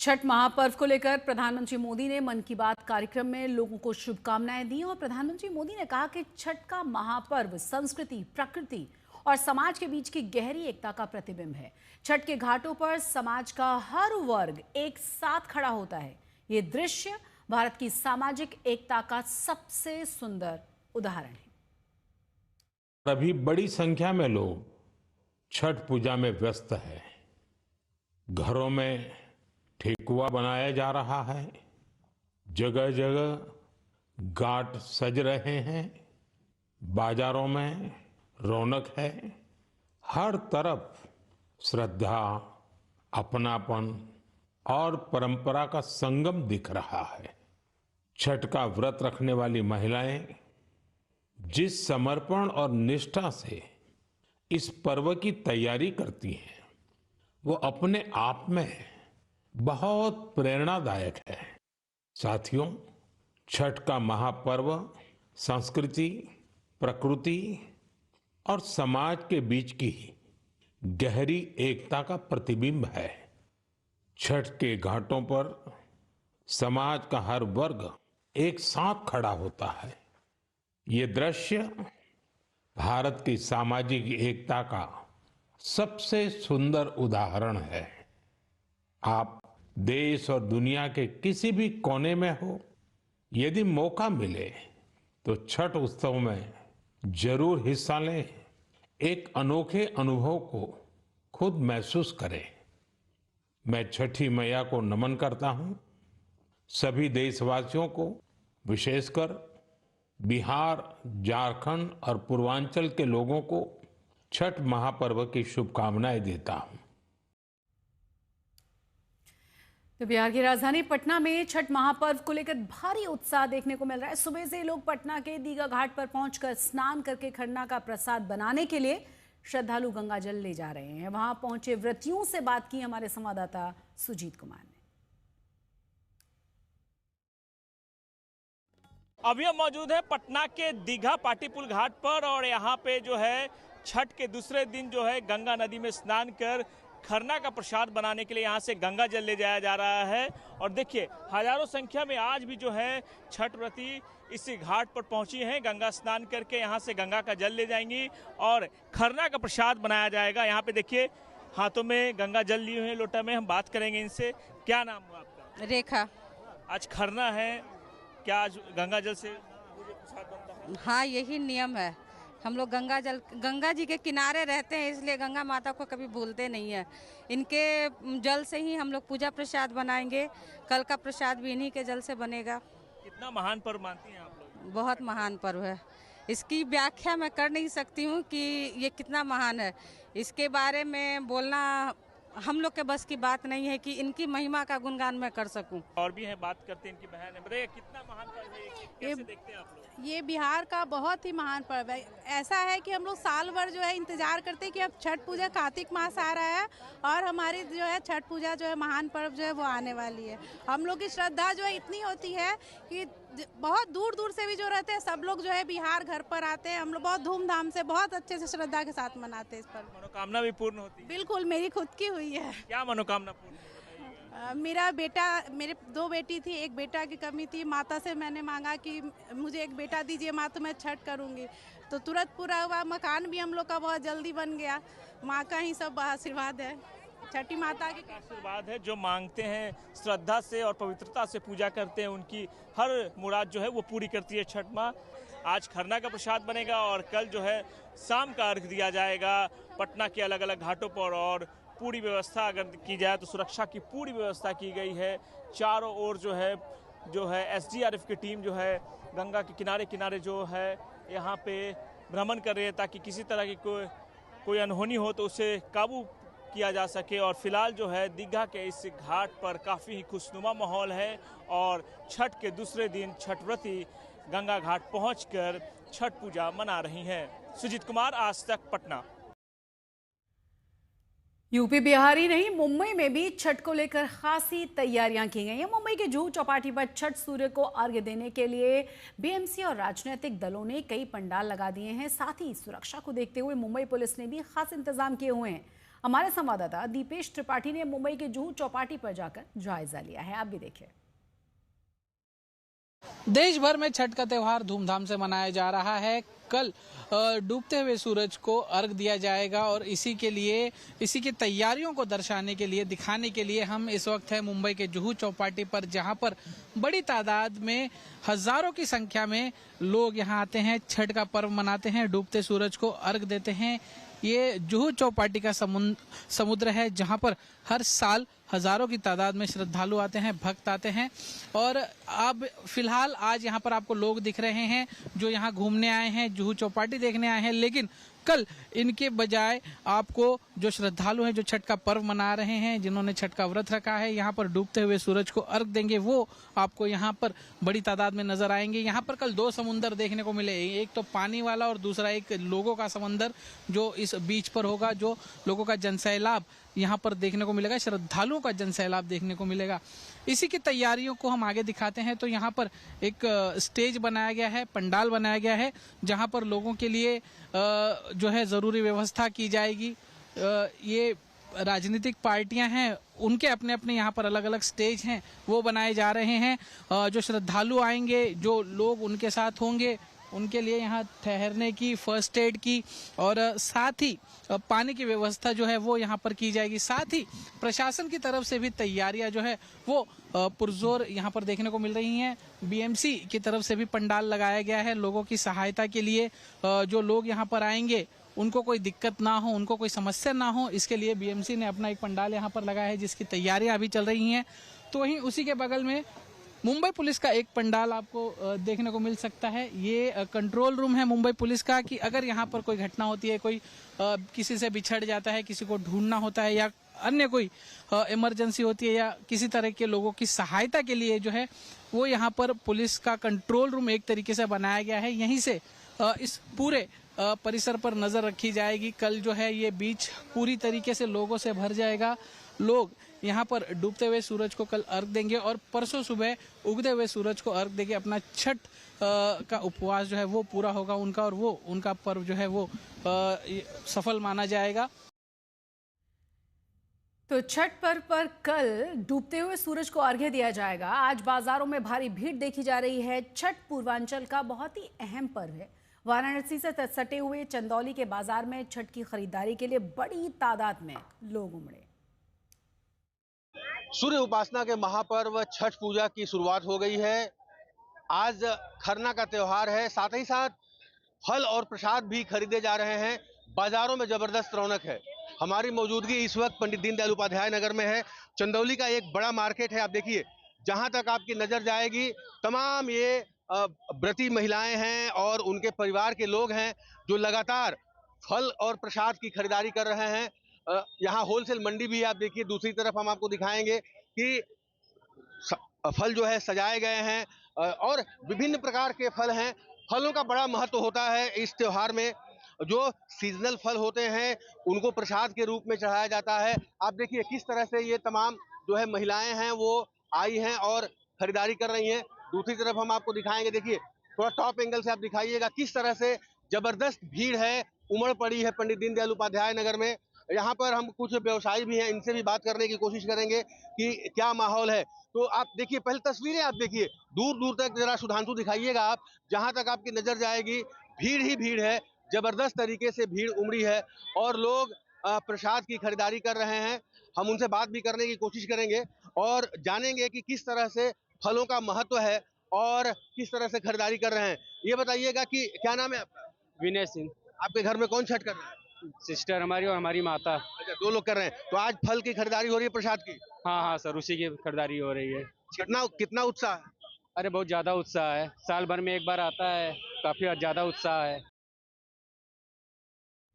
छठ महापर्व को लेकर प्रधानमंत्री मोदी ने मन की बात कार्यक्रम में लोगों को शुभकामनाएं दी और प्रधानमंत्री मोदी ने कहा कि छठ का महापर्व संस्कृति, प्रकृति और समाज के बीच की गहरी एकता का प्रतिबिंब है। छठ के घाटों पर समाज का हर वर्ग एक साथ खड़ा होता है। ये दृश्य भारत की सामाजिक एकता का सबसे सुंदर उदाहरण है। अभी बड़ी संख्या में लोग छठ पूजा में व्यस्त हैं। घरों में ठेकुआ बनाया जा रहा है, जगह जगह घाट सज रहे हैं, बाजारों में रौनक है। हर तरफ श्रद्धा, अपनापन और परंपरा का संगम दिख रहा है। छठ का व्रत रखने वाली महिलाएं जिस समर्पण और निष्ठा से इस पर्व की तैयारी करती हैं, वो अपने आप में बहुत प्रेरणादायक है। साथियों, छठ का महापर्व संस्कृति, प्रकृति और समाज के बीच की गहरी एकता का प्रतिबिंब है। छठ के घाटों पर समाज का हर वर्ग एक साथ खड़ा होता है। ये दृश्य भारत की सामाजिक एकता का सबसे सुंदर उदाहरण है। आप देश और दुनिया के किसी भी कोने में हो, यदि मौका मिले तो छठ उत्सव में जरूर हिस्सा लें। एक अनोखे अनुभव को खुद महसूस करें। मैं छठी मैया को नमन करता हूं। सभी देशवासियों को, विशेषकर बिहार, झारखंड और पूर्वांचल के लोगों को छठ महापर्व की शुभकामनाएं देता हूं। तो बिहार की राजधानी पटना में छठ महापर्व को लेकर भारी उत्साह देखने को मिल रहा है। सुबह से लोग पटना के दीघा घाट पर पहुंचकर स्नान करके खरना का प्रसाद बनाने के लिए श्रद्धालु गंगा जल ले जा रहे हैं। वहां पहुंचे व्रतियों से बात की हमारे संवाददाता सुजीत कुमार ने। अभी हम मौजूद है पटना के दीघा पाटीपुल घाट पर और यहाँ पे जो है छठ के दूसरे दिन जो है गंगा नदी में स्नान कर खरना का प्रसाद बनाने के लिए यहाँ से गंगा जल ले जाया जा रहा है। और देखिए, हजारों संख्या में आज भी जो है छठ व्रती इस घाट पर पहुंची हैं। गंगा स्नान करके यहाँ से गंगा का जल ले जाएंगी और खरना का प्रसाद बनाया जाएगा। यहाँ पे देखिए, हाथों में गंगा जल लिए हुए लोटा में। हम बात करेंगे इनसे। क्या नाम हुआ आपका? रेखा। आज खरना है, क्या आज गंगा जल से प्रसाद बनता है? हाँ, यही नियम है। हम लोग गंगा जी के किनारे रहते हैं, इसलिए गंगा माता को कभी भूलते नहीं है। इनके जल से ही हम लोग पूजा प्रसाद बनाएंगे। कल का प्रसाद भी इन्हीं के जल से बनेगा। कितना महान पर्व मानती हैं आप लोग? बहुत महान पर्व है। इसकी व्याख्या मैं कर नहीं सकती हूँ कि ये कितना महान है। इसके बारे में बोलना हम लोग के बस की बात नहीं है कि इनकी महिमा का गुणगान मैं कर सकूं। और भी है, बात करते हैं इनकी बहन है। बताइए कितना महान पर्व है, कैसे देखते हैं आप लोग? ये बिहार का बहुत ही महान पर्व है। ऐसा है कि हम लोग साल भर जो है इंतजार करते हैं कि अब छठ पूजा, कार्तिक मास आ रहा है और हमारी जो है छठ पूजा जो है महान पर्व जो है वो आने वाली है। हम लोग की श्रद्धा जो है इतनी होती है कि बहुत दूर दूर से भी जो रहते हैं सब लोग जो है बिहार घर पर आते हैं। हम लोग बहुत धूमधाम से, बहुत अच्छे से श्रद्धा के साथ मनाते हैं इस पर्व। मनोकामना भी पूर्ण होती है? बिल्कुल, मेरी खुद की हुई है। क्या मनोकामना पूर्ण? मेरा बेटा, मेरे 2 बेटी थी, एक बेटा की कमी थी। माता से मैंने मांगा कि मुझे एक बेटा दीजिए माँ, तो मैं छठ करूँगी। तो तुरंत पूरा हुआ। मकान भी हम लोग का बहुत जल्दी बन गया। माँ का ही सब आशीर्वाद है, छठी माता की आशीर्वाद है। जो मांगते हैं श्रद्धा से और पवित्रता से पूजा करते हैं, उनकी हर मुराद जो है वो पूरी करती है छठ माँ। आज खरना का प्रसाद बनेगा और कल जो है शाम का अर्घ दिया जाएगा पटना के अलग अलग घाटों पर। और पूरी व्यवस्था अगर की जाए तो सुरक्षा की पूरी व्यवस्था की गई है। चारों ओर जो है एसडीआरएफ की टीम जो है गंगा के किनारे किनारे जो है यहाँ पे भ्रमण कर रही है, ताकि किसी तरह की कोई अनहोनी हो तो उसे काबू किया जा सके। और फिलहाल जो है दीघा के इस घाट पर काफ़ी ही खुशनुमा माहौल है और छठ के दूसरे दिन छठ व्रती गंगा घाट पहुंचकर छठ पूजा मना रही हैं। सुजीत कुमार, आज तक, पटना। यूपी, बिहार ही नहीं, मुंबई में भी छठ को लेकर खासी तैयारियां की गई हैं। मुंबई के जुहू चौपाटी पर छठ सूर्य को अर्घ्य देने के लिए बीएमसी और राजनीतिक दलों ने कई पंडाल लगा दिए हैं। साथ ही सुरक्षा को देखते हुए मुंबई पुलिस ने भी खास इंतजाम किए हुए हैं। हमारे संवाददाता दीपेश त्रिपाठी ने मुंबई के जुहू चौपाटी पर जाकर जायजा लिया है। आप भी देखिए। देश भर में छठ का त्योहार धूमधाम से मनाया जा रहा है। कल डूबते हुए सूरज को अर्घ दिया जाएगा और इसी की तैयारियों को दर्शाने के लिए, दिखाने के लिए हम इस वक्त है मुंबई के जुहू चौपाटी पर, जहां पर बड़ी तादाद में, हजारों की संख्या में लोग यहां आते हैं, छठ का पर्व मनाते हैं, डूबते सूरज को अर्घ देते हैं। ये जुहू चौपाटी का समुद्र है जहां पर हर साल हजारों की तादाद में श्रद्धालु आते हैं, भक्त आते हैं। और अब फिलहाल आज यहाँ पर आपको लोग दिख रहे हैं जो यहाँ घूमने आए हैं, जुहू चौपाटी देखने आए हैं, लेकिन कल इनके बजाय आपको जो श्रद्धालु हैं, जो छठ का पर्व मना रहे हैं, जिन्होंने छठ का व्रत रखा है, यहाँ पर डूबते हुए सूरज को अर्घ देंगे, वो आपको यहाँ पर बड़ी तादाद में नजर आएंगे। यहाँ पर कल दो समुंदर देखने को मिले, एक तो पानी वाला और दूसरा एक लोगों का समंदर जो इस बीच पर होगा, जो लोगों का जनसैलाब यहाँ पर देखने को मिलेगा, श्रद्धालुओं का जनसैलाब देखने को मिलेगा। इसी की तैयारियों को हम आगे दिखाते हैं। तो यहाँ पर एक स्टेज बनाया गया है, पंडाल बनाया गया है, जहाँ पर लोगों के लिए जो है ज़रूरी व्यवस्था की जाएगी। ये राजनीतिक पार्टियां हैं, उनके अपने अपने यहाँ पर अलग अलग स्टेज हैं, वो बनाए जा रहे हैं। जो श्रद्धालु आएंगे, जो लोग उनके साथ होंगे, उनके लिए यहाँ ठहरने की, फर्स्ट एड की और साथ ही पानी की व्यवस्था जो है वो यहाँ पर की जाएगी। साथ ही प्रशासन की तरफ से भी तैयारियां जो है वो पुरजोर यहाँ पर देखने को मिल रही हैं। बीएमसी की तरफ से भी पंडाल लगाया गया है लोगों की सहायता के लिए। जो लोग यहाँ पर आएंगे उनको कोई दिक्कत ना हो, उनको कोई समस्या ना हो, इसके लिए बीएमसी ने अपना एक पंडाल यहाँ पर लगाया है, जिसकी तैयारियां अभी चल रही हैं। तो वहीं उसी के बगल में मुंबई पुलिस का एक पंडाल आपको देखने को मिल सकता है। ये कंट्रोल रूम है मुंबई पुलिस का, कि अगर यहाँ पर कोई घटना होती है, कोई किसी से बिछड़ जाता है, किसी को ढूंढना होता है, या अन्य कोई इमरजेंसी होती है, या किसी तरह के लोगों की सहायता के लिए जो है वो यहाँ पर पुलिस का कंट्रोल रूम एक तरीके से बनाया गया है। यहीं से इस पूरे परिसर पर नजर रखी जाएगी। कल जो है ये बीच पूरी तरीके से लोगों से भर जाएगा। लोग यहाँ पर डूबते हुए सूरज को कल अर्घ देंगे और परसों सुबह उगते हुए सूरज को अर्घ देंगे। अपना छठ का उपवास जो है वो पूरा होगा उनका, और वो उनका पर्व जो है वो सफल माना जाएगा। तो छठ पर्व पर कल डूबते हुए सूरज को अर्घ्य दिया जाएगा। आज बाजारों में भारी भीड़ देखी जा रही है। छठ पूर्वांचल का बहुत ही अहम पर्व है। वाराणसी से सटे हुए चंदौली के बाजार में छठ की खरीदारी के लिए बड़ी तादाद में लोग उमड़े। सूर्य उपासना के महापर्व छठ पूजा की शुरुआत हो गई है। आज खरना का त्योहार है, साथ ही साथ फल और प्रसाद भी खरीदे जा रहे हैं। बाजारों में जबरदस्त रौनक है। हमारी मौजूदगी इस वक्त पंडित दीनदयाल उपाध्याय नगर में है। चंदौली का एक बड़ा मार्केट है। आप देखिए, जहां तक आपकी नजर जाएगी तमाम ये व्रती महिलाएं हैं और उनके परिवार के लोग हैं जो लगातार फल और प्रसाद की खरीदारी कर रहे हैं। यहाँ होलसेल मंडी भी आप देखिए, दूसरी तरफ हम आपको दिखाएंगे कि फल जो है सजाए गए हैं और विभिन्न प्रकार के फल हैं। फलों का बड़ा महत्व होता है इस त्योहार में। जो सीजनल फल होते हैं उनको प्रसाद के रूप में चढ़ाया जाता है। आप देखिए किस तरह से ये तमाम जो है महिलाएं हैं वो आई हैं और खरीदारी कर रही हैं। दूसरी तरफ हम आपको दिखाएंगे, देखिए थोड़ा टॉप एंगल से आप दिखाइएगा किस तरह से जबरदस्त भीड़ है, उमड़ पड़ी है पंडित दीनदयाल उपाध्याय नगर में। यहाँ पर हम कुछ व्यवसायी भी हैं, इनसे भी बात करने की कोशिश करेंगे कि क्या माहौल है। तो आप देखिए, पहले तस्वीरें आप देखिए, दूर दूर तक जरा सुधांशु दिखाइएगा आप, जहाँ तक आपकी नजर जाएगी भीड़ ही भीड़ है। जबरदस्त तरीके से भीड़ उमड़ी है और लोग प्रसाद की खरीदारी कर रहे हैं। हम उनसे बात भी करने की कोशिश करेंगे और जानेंगे कि किस तरह से फलों का महत्व है और किस तरह से खरीदारी कर रहे हैं। ये बताइएगा कि क्या नाम है आपका? विनय सिंह। आपके घर में कौन छठ कर रहा है? सिस्टर हमारी और हमारी माता। अच्छा, दो लोग कर रहे हैं। तो आज फल की खरीदारी हो रही है, प्रसाद की? हाँ हाँ सर, उसी की खरीदारी हो रही है। कितना उत्साह है? अरे बहुत ज्यादा उत्साह है, साल भर में एक बार आता है, काफी ज्यादा उत्साह है।